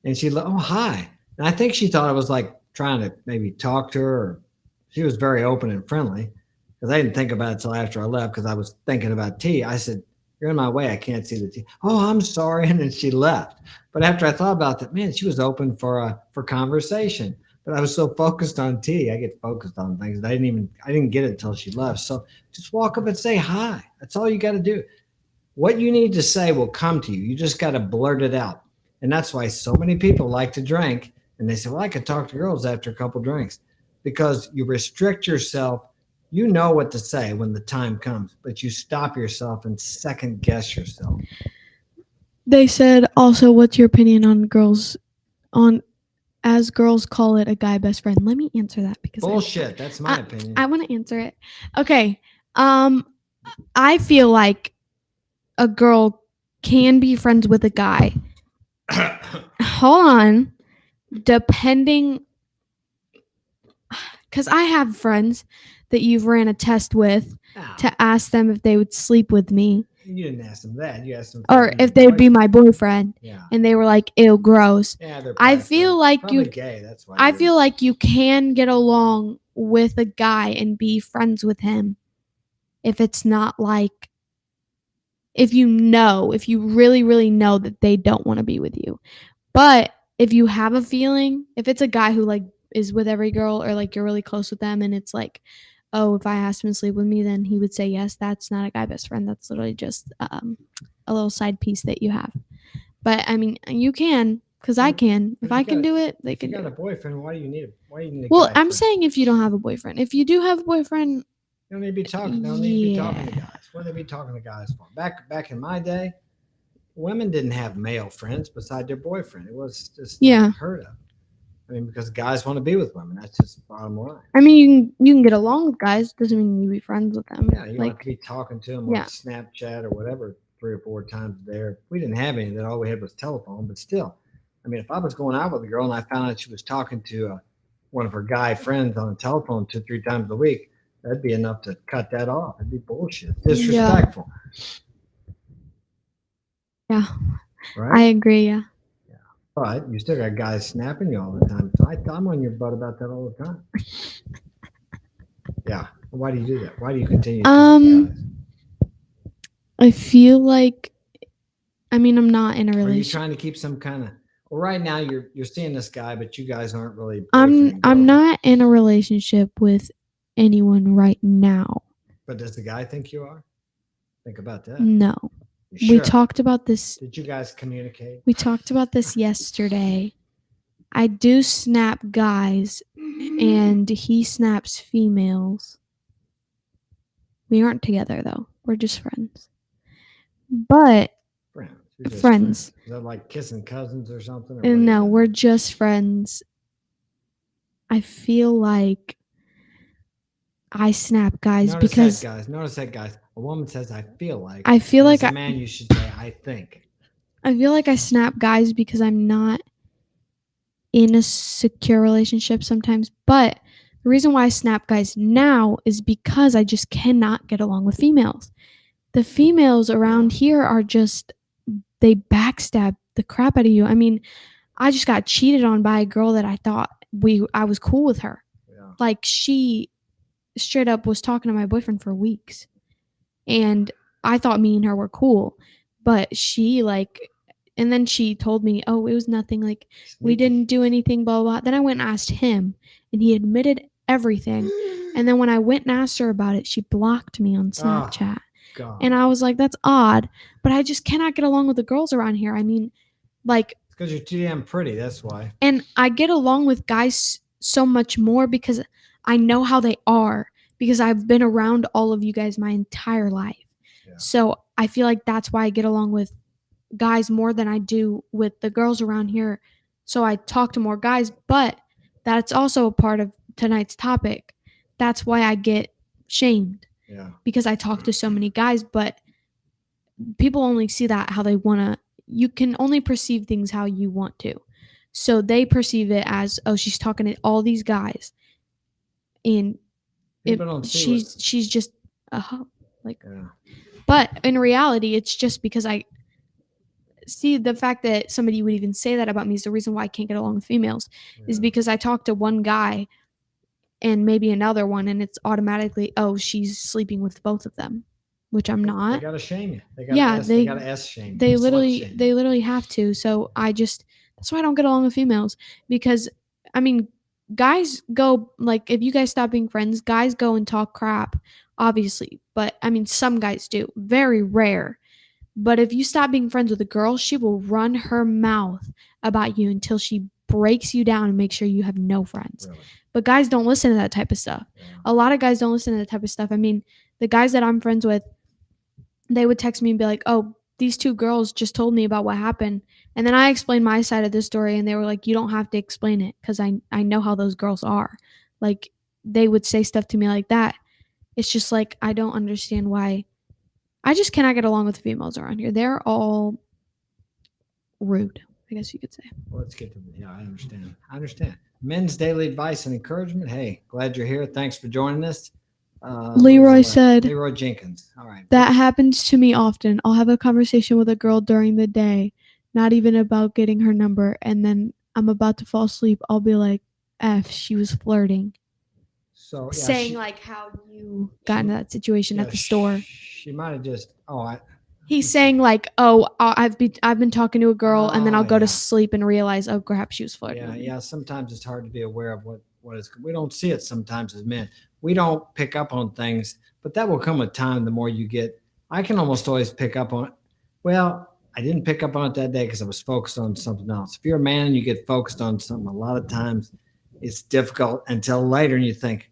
And she, oh, hi. And I think she thought I was like trying to maybe talk to her. Or she was very open and friendly because I didn't think about it until after I left because I was thinking about tea. I said, you're in my way. I can't see the tea. Oh, I'm sorry. And then she left. But after I thought about that, man, she was open for conversation. But I was so focused on tea. I get focused on things. I didn't get it until she left. So just walk up and say hi. That's all you got to do. What you need to say will come to you. You just got to blurt it out. And that's why so many people like to drink. And they say, well, I could talk to girls after a couple drinks because you restrict yourself. You know what to say when the time comes, but you stop yourself and second guess yourself. They said also, what's your opinion on as girls call it, a guy best friend? Let me answer that because Bullshit. That's my opinion. I want to answer it. Okay. I feel like a girl can be friends with a guy. Hold on. Depending, because I have friends that you've ran a test with to ask them if they would sleep with me. You didn't ask them that. You asked them or if they would be my boyfriend. Yeah. And they were like, ew, gross. Yeah, they're I feel like probably gay. That's why. I feel like you can get along with a guy and be friends with him if it's not like, if you really, really know that they don't want to be with you. But if you have a feeling, if it's a guy who like is with every girl or like you're really close with them and it's like, oh, if I asked him to sleep with me, then he would say yes. That's not a guy best friend. That's literally just a little side piece that you have. But I mean, you can, because I can. If I can do it, they can do it. If you got a boyfriend, why do you need a Well, guy I'm friend? saying if you don't have a boyfriend. If you do have a boyfriend, You don't need to be talking. Don't need to be talking to guys. What do they be talking to guys for? Back in my day, women didn't have male friends beside their boyfriend. It was just not unheard of. I mean, because guys want to be with women. That's just the bottom line. I mean, you can get along with guys. Doesn't mean you be friends with them. Yeah, you don't have to be talking to them on Snapchat or whatever 3 or 4 times a day. We didn't have any of that. All we had was telephone. But still, I mean, if I was going out with a girl and I found out she was talking to one of her guy friends on the telephone 2 or 3 times a week, that'd be enough to cut that off. It'd be bullshit. Disrespectful. Yeah. Right? I agree, yeah. But you still got guys snapping you all the time. So I'm on your butt about that all the time. Yeah. Why do you do that? Why do you continue to guys? I feel like, I mean, I'm not in a relationship. Are you trying to keep some kind of, well, right now you're seeing this guy, but you guys aren't really. I'm not in a relationship with anyone right now. But does the guy think you are? Think about that. No. Sure? We talked about this. Did you guys communicate? We talked about this yesterday. I do snap guys and he snaps females. We aren't together though. We're just friends. But friends. Is that like kissing cousins or something? And no, we're just friends. I feel like I snap guys because notice that guys. A woman says, "I feel like." As a man, you should say, "I think." I feel like I snap guys because I'm not in a secure relationship sometimes. But the reason why I snap guys now is because I just cannot get along with females. The females around here are just, they backstab the crap out of you. I mean, I just got cheated on by a girl that I thought I was cool with her. Yeah. Like, she straight up was talking to my boyfriend for weeks. And I thought me and her were cool. But she and then she told me, oh, it was nothing. Like, we Sneaky. didn't do anything, blah, blah, blah. Then I went and asked him, and he admitted everything. And then when I went and asked her about it, she blocked me on Snapchat. God. And I was like, that's odd. But I just cannot get along with the girls around here. I mean, like, It's because you're too damn pretty. That's why. and I get along with guys so much more because I know how they are, because I've been around all of you guys my entire life. Yeah. So I feel like that's why I get along with guys more than I do with the girls around here. So I talk to more guys, but that's also a part of tonight's topic. That's why I get shamed, Yeah. because I talk to so many guys, but people only see that how they want to. You can only perceive things how you want to. So they perceive it as, oh, she's talking to all these guys, and People don't see she's just a hoe. Like, Yeah. but in reality, it's just because I see the fact that somebody would even say that about me is the reason why I can't get along with females, is Yeah. because I talk to one guy and maybe another one, and it's automatically, oh, she's sleeping with both of them, which I'm They not. gotta shame you. They gotta Yeah, they gotta S shame. They you, slut literally shame you. they literally have to. So that's why I don't get along with females, because I mean, guys go, like, if you guys stop being friends, guys go and talk crap, obviously. But I mean, some guys do. Very rare. But if you stop being friends with a girl, she will run her mouth about you until she breaks you down and makes sure you have no friends. Really. But guys don't listen to that type of stuff. Yeah. A lot of guys don't listen to that type of stuff. I mean, the guys that I'm friends with, they would text me and be like, oh, these two girls just told me about what happened. And then I explained my side of the story, and they were like, you don't have to explain it, because I know how those girls are. Like, they would say stuff to me like that. It's just like, I don't understand why. I just cannot get along with females around here. They're all rude, I guess you could say. Well, let's get to yeah, I understand. Men's daily advice and encouragement. Hey, glad you're here. Thanks for joining us. Leroy said, Leroy Jenkins. All right. that happens to me often. I'll have a conversation with a girl during the day, not even about getting her number, and then I'm about to fall asleep. I'll be like, F, she was flirting. So yeah, Saying like how you got into that situation at the store. She might have just He's saying like, oh, I've been talking to a girl, and then I'll go yeah. to sleep and realize, oh, crap, she was flirting. Yeah, with me. yeah. Sometimes it's hard to be aware of what is. We don't see it sometimes as men. We don't pick up on things, but that will come with time. The more you get, I can almost always pick up on it. Well, I didn't pick up on it that day because I was focused on something else. If you're a man and you get focused on something, a lot of times it's difficult until later, and you think,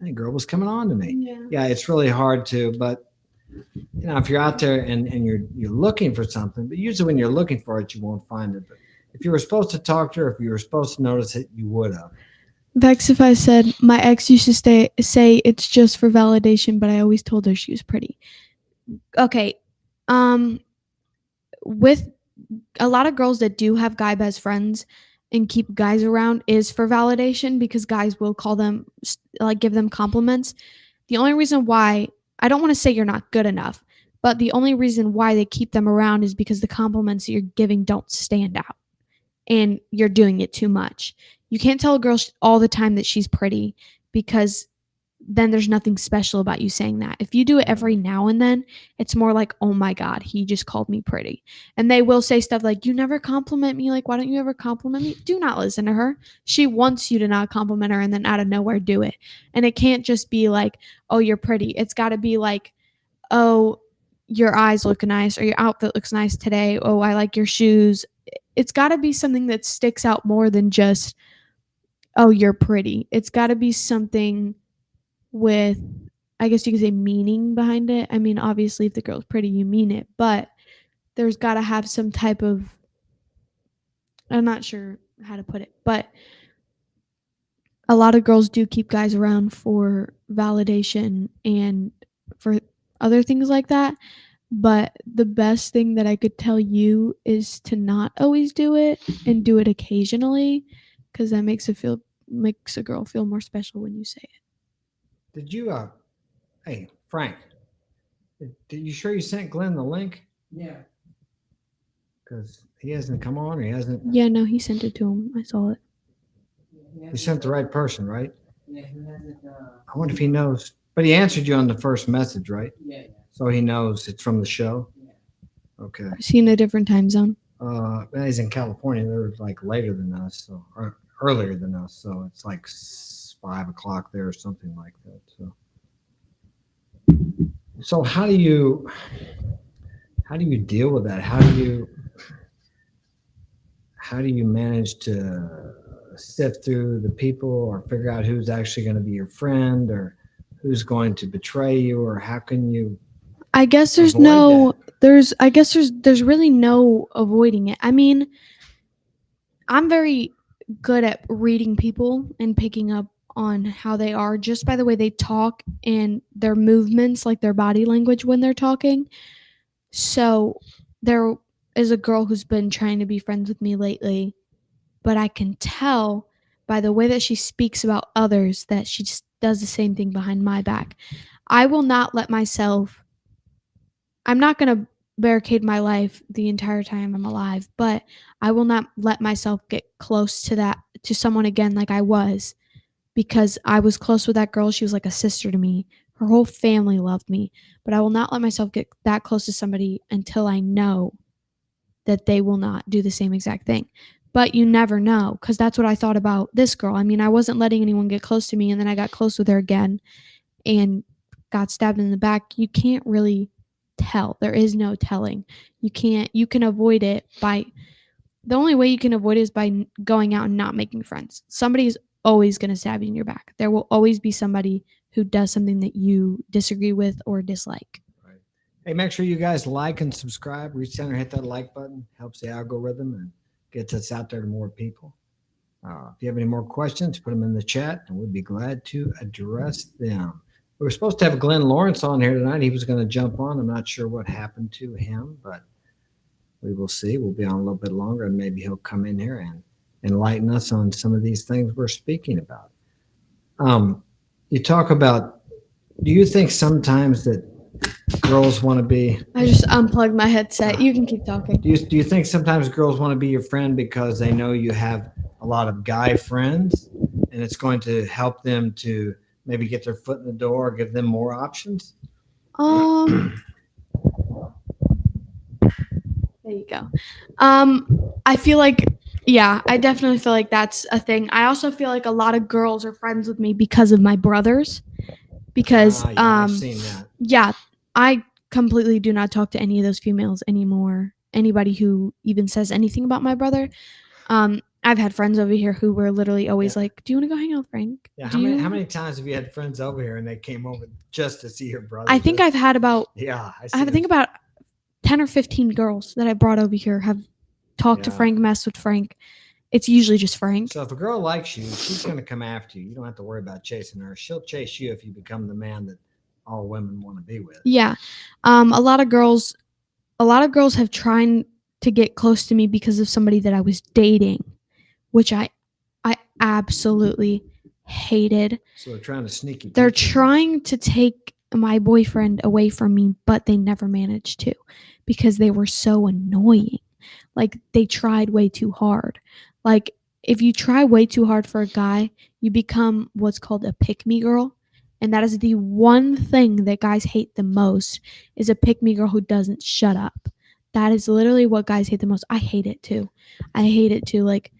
"That girl was coming on to me." Yeah, it's really hard to. But you know, if you're out there and you're looking for something, but usually when you're looking for it, you won't find it. But if you were supposed to talk to her, if you were supposed to notice it, you would have. Vexify said, my ex used to say it's just for validation, but I always told her she was pretty. Okay. With a lot of girls that do have guy best friends and keep guys around is for validation, because guys will call them, like, give them compliments. The only reason why, I don't want to say you're not good enough, but the only reason why they keep them around is because the compliments you're giving don't stand out and you're doing it too much. You can't tell a girl all the time that she's pretty, because then there's nothing special about you saying that. If you do it every now and then, it's more like, oh my God, he just called me pretty. And they will say stuff like, you never compliment me. Like, why don't you ever compliment me? Do not listen to her. She wants you to not compliment her and then out of nowhere do it. And it can't just be like, oh, you're pretty. It's got to be like, oh, your eyes look nice, or your outfit looks nice today. Oh, I like your shoes. It's got to be something that sticks out more than just, oh, you're pretty. It's got to be something with, I guess you could say, meaning behind it. I mean, obviously, if the girl's pretty, you mean it, but there's got to have some type of, I'm not sure how to put it, but a lot of girls do keep guys around for validation and for other things like that. But the best thing that I could tell you is to not always do it and do it occasionally, because that makes a girl feel more special when you say it. Did you hey Frank, did you sure you sent Glenn the link? Yeah. Because he hasn't come on, or he hasn't. Yeah, no, he sent it to him. I saw it. You sent the right person, right? Yeah, he hasn't. I wonder if he knows. But he answered you on the first message, right? Yeah. So he knows it's from the show. Yeah. Okay. Is he in a different time zone? He's in California. They're like later than us, or earlier than us. So it's like 5 o'clock there, or something like that. So how do you deal with that? How do you manage to sift through the people, or figure out who's actually going to be your friend, or who's going to betray you, or how can you I guess there's avoid no that? there's really no avoiding it. I mean, I'm very good at reading people and picking up on how they are just by the way they talk and their movements, like their body language when they're talking. So there is a girl who's been trying to be friends with me lately, but I can tell by the way that she speaks about others that she just does the same thing behind my back. I will not let myself I'm not going to barricade my life the entire time I'm alive, but I will not let myself get close to someone again like I was, because I was close with that girl. She was like a sister to me. Her whole family loved me, but I will not let myself get that close to somebody until I know that they will not do the same exact thing. But you never know, because that's what I thought about this girl. I mean, I wasn't letting anyone get close to me, and then I got close with her again and got stabbed in the back. You can't really tell. There is no telling. You can avoid it by the only way you can avoid it is by going out and not making friends. Somebody's always going to stab you in your back. There will always be somebody who does something that you disagree with or dislike. Right. Hey, make sure you guys like and subscribe. Reach down and hit that like button. Helps the algorithm and gets us out there to more people. If you have any more questions, put them in the chat, and we'd be glad to address them. We were supposed to have Glenn Lawrence on here tonight. He was going to jump on. I'm not sure what happened to him, but we will see. We'll be on a little bit longer, and maybe he'll come in here and enlighten us on some of these things we're speaking about. You talk about, do you think sometimes that girls want to be, I just unplugged my headset. You can keep talking. do you think sometimes girls want to be your friend because they know you have a lot of guy friends, and it's going to help them to maybe get their foot in the door, give them more options? There you go. I feel like, yeah, I definitely feel like that's a thing. I also feel like a lot of girls are friends with me because of my brothers. Because Yeah, I've seen that. yeah, I completely do not talk to any of those females anymore. Anybody who even says anything about my brother. I've had friends over here who were literally always like, "Do you want to go hang out with Frank?" Yeah, Do how you? many times have you had friends over here and they came over just to see your brother? I think I've had about Yeah, I think about 10 or 15 girls that I brought over here have talked to Yeah. Frank, messed with Frank. It's usually just Frank. So if a girl likes you, she's going to come after you. You don't have to worry about chasing her. She'll chase you if you become the man that all women want to be with. Yeah. A lot of girls have tried to get close to me because of somebody that I was dating, which I absolutely hated. So they're trying to sneak you. They're trying to take my boyfriend away from me, but they never managed to because they were so annoying. Like, they tried way too hard. Like, if you try way too hard for a guy, you become what's called a pick-me girl. And that is the one thing that guys hate the most, is a pick-me girl who doesn't shut up. That is literally what guys hate the most. I hate it too. Like,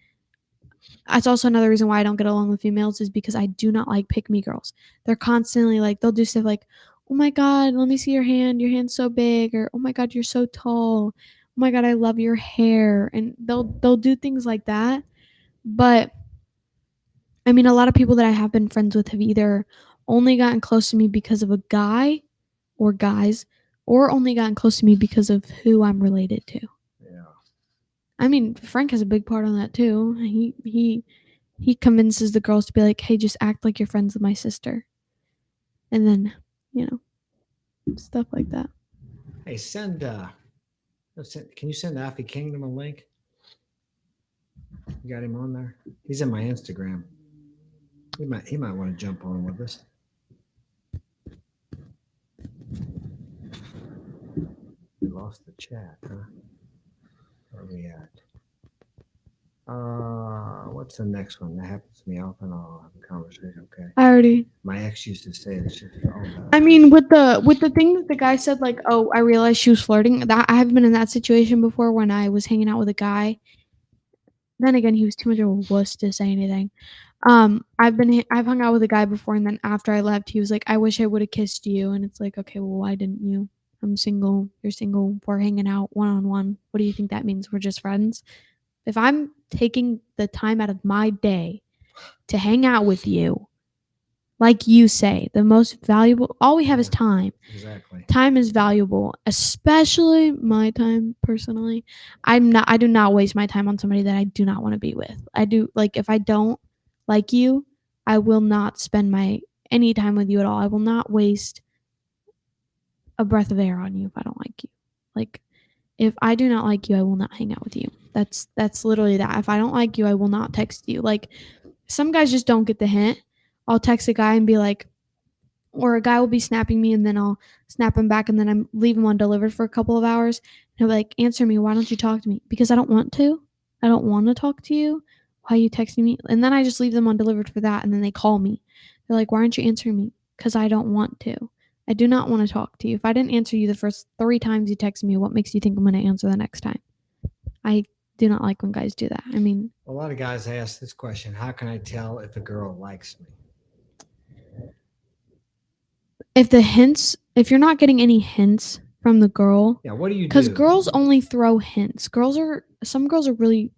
that's also another reason why I don't get along with females, is because I do not like pick-me girls. They're constantly like, they'll do stuff like, "Oh my God, let me see your hand. Your hand's so big," or "Oh my God, you're so tall. Oh my God, I love your hair." And they'll do things like that. But I mean, a lot of people that I have been friends with have either only gotten close to me because of a guy or guys, or only gotten close to me because of who I'm related to. Yeah. I mean, Frank has a big part on that too. He convinces the girls to be like, "Hey, just act like you're friends with my sister." And then, stuff like that. Hey, can you send Alfie Kingdom a link? You got him on there? He's in my Instagram. He might want to jump on with us. We lost the chat, huh? Where are we at? What's the next one? That happens to me often. I'll have a conversation. Okay. I already. My ex used to say this shit all the time. I mean, with the thing that the guy said, like, oh, I realized she was flirting. That I have been in that situation before when I was hanging out with a guy. Then again, he was too much of a wuss to say anything. I've hung out with a guy before, and then after I left, he was like, "I wish I would have kissed you." And it's like, okay, well, why didn't you? I'm single. You're single. We're hanging out one on one. What do you think that means? We're just friends. If I'm taking the time out of my day to hang out with you, like you say, the most valuable, all we have is time. Exactly. Time is valuable, especially my time personally. I do not waste my time on somebody that I do not want to be with. I do, like, if I don't like you, I will not spend any time with you at all. I will not waste a breath of air on you if I don't like you. Like, if I do not like you, I will not hang out with you. That's literally that. If I don't like you, I will not text you. Like, some guys just don't get the hint. I'll text a guy and be like, or a guy will be snapping me and then I'll snap him back and then I leave him undelivered for a couple of hours. And he'll be like, answer me. Why don't you talk to me? Because I don't want to. I don't want to talk to you. Why are you texting me? And then I just leave them undelivered for that. And then they call me. They're like, why aren't you answering me? Because I don't want to. I do not want to talk to you. If I didn't answer you the first 3 times you text me, what makes you think I'm going to answer the next time? I do not like when guys do that. I mean, a lot of guys ask this question: how can I tell if a girl likes me? if you're not getting any hints from the girl, Yeah, what do you do? because girls only throw hints. Some girls are really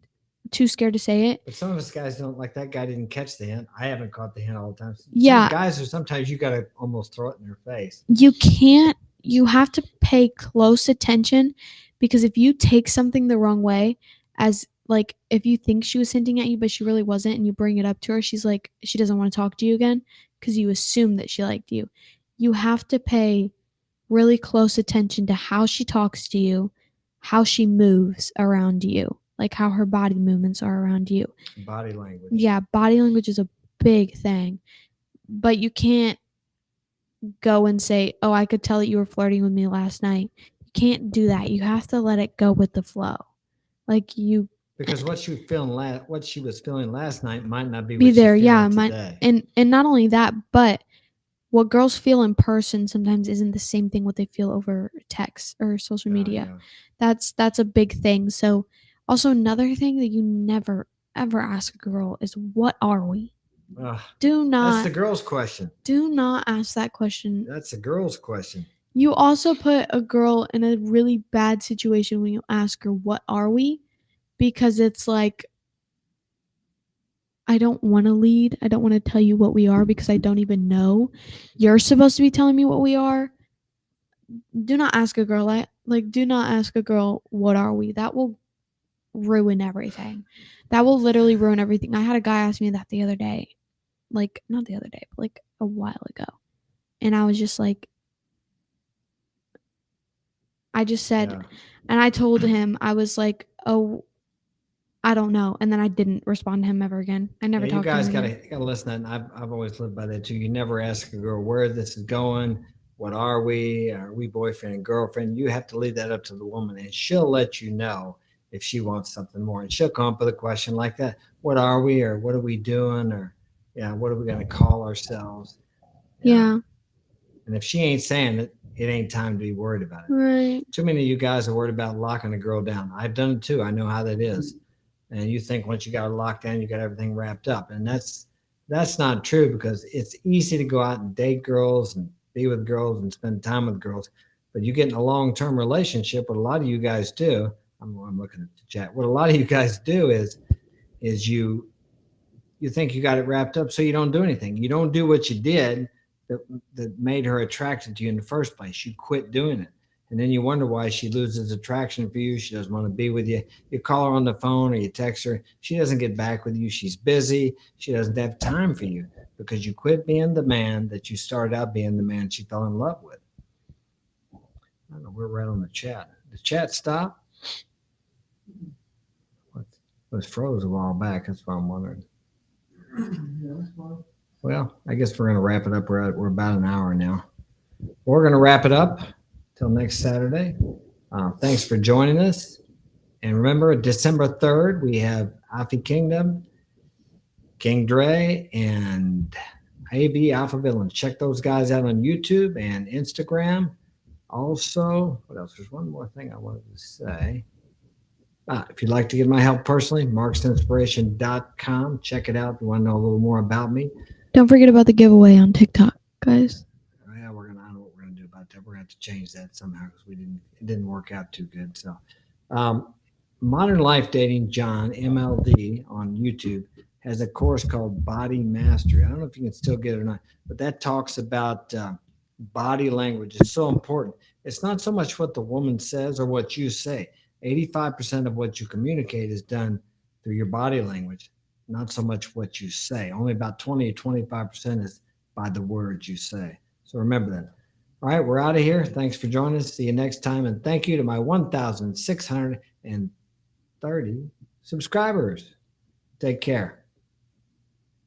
too scared to say it. But some of us guys don't, like that guy didn't catch the hint. I haven't caught the hint all the time. Yeah. Some guys are sometimes you gotta almost throw it in their face. You have to pay close attention, because if you take something the wrong way, as like if you think she was hinting at you but she really wasn't, and you bring it up to her, she's like, she doesn't want to talk to you again because you assume that she liked you. You have to pay really close attention to how she talks to you, how she moves around you, like how her body movements are around you. Body language. Yeah, body language is a big thing. But you can't go and say, oh, I could tell that you were flirting with me last night. You can't do that. You have to let it go with the flow. Because what she was feeling last night might not be what there. Yeah, today. And not only that, but what girls feel in person sometimes isn't the same thing what they feel over text or social media. Yeah. That's a big thing. So also another thing that you never ever ask a girl is, what are we? That's the girl's question. Do not ask that question. That's a girl's question. You also put a girl in a really bad situation when you ask her, what are we? Because it's like, I don't want to lead. I don't want to tell you what we are because I don't even know. You're supposed to be telling me what we are. Do not ask a girl do not ask a girl, what are we? That will ruin everything. That will literally ruin everything. I had a guy ask me that the other day. Like, not the other day, but like a while ago. And I was just like, I just said, and I told him, I was like, oh, I don't know. And then I didn't respond to him ever again. I never talked to him again. You guys gotta listen. I've always lived by that too. You never ask a girl where this is going. What are we? Are we boyfriend and girlfriend? You have to leave that up to the woman, and she'll let you know if she wants something more. And she'll come up with a question like that: what are we? Or what are we doing? Or what are we gonna call ourselves? Yeah. And if she ain't saying it, it ain't time to be worried about it. Right. Too many of you guys are worried about locking a girl down. I've done it too. I know how that is. And you think once you got her locked down, you got everything wrapped up. And that's not true, because it's easy to go out and date girls and be with girls and spend time with girls. But you get in a long-term relationship, what a lot of you guys do, I'm looking at the chat, what a lot of you guys do is you think you got it wrapped up, so you don't do anything. You don't do what you did that made her attracted to you in the first place. You quit doing it. And then you wonder why she loses attraction for you. She doesn't want to be with you. You call her on the phone or you text her. She doesn't get back with you. She's busy. She doesn't have time for you because you quit being the man that you started out being, the man she fell in love with. I don't know. We're right on the chat. The chat stop. It was froze a while back. That's what I'm wondering. Yeah, that's fine. Well, I guess we're going to wrap it up. We're about an hour now. We're going to wrap it up till next Saturday. Thanks for joining us. And remember, December 3rd, we have Alpha Kingdom, King Dre, and AV Alpha Villains. Check those guys out on YouTube and Instagram. Also, what else? There's one more thing I wanted to say. If you'd like to get my help personally, marksinspiration.com. Check it out if you want to know a little more about me. Don't forget about the giveaway on TikTok, guys. Yeah, I don't know what we're gonna do about that. We're gonna have to change that somehow because it didn't work out too good. So, Modern Life Dating John MLD on YouTube has a course called Body Mastery. I don't know if you can still get it or not, but that talks about body language. It's so important. It's not so much what the woman says or what you say. 85% of what you communicate is done through your body language, not so much what you say. Only about 20 to 25% is by the words you say. So remember that. All right, we're out of here. Thanks for joining us. See you next time. And thank you to my 1,630 subscribers. Take care.